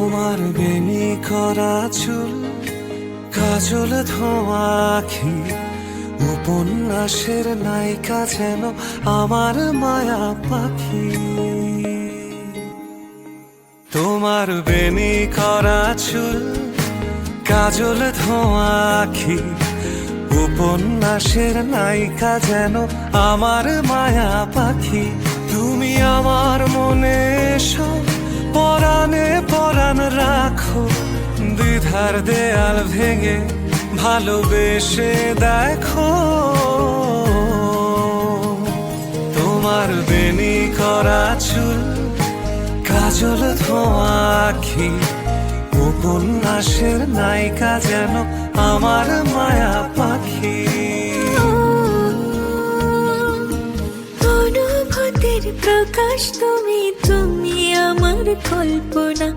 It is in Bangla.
তোমার বেনি করা চুল, কাজল ধোয়া আখি, উপন্যাসের নায়িকা যেন আমার মায়া পাখি। তোমার বেনি করা চুল, কাজল ধোয়া আখি, উপন্যাসের নায়িকা যেন আমার মায়া পাখি। তুমি আমার মনে এসো, পরাণে পরাণ রাখো, দ্বিধার দেয়াল ভেঙে ভালোবেসে দেখো। তোমার বেনি করা চুল, কাজল ধোয়া আখি, উপন্যাসের নায়িকা যেন আমার মায়া পাখি। অনুভূতির প্রকাশ তুমি, তুমি আমার কল্পনা।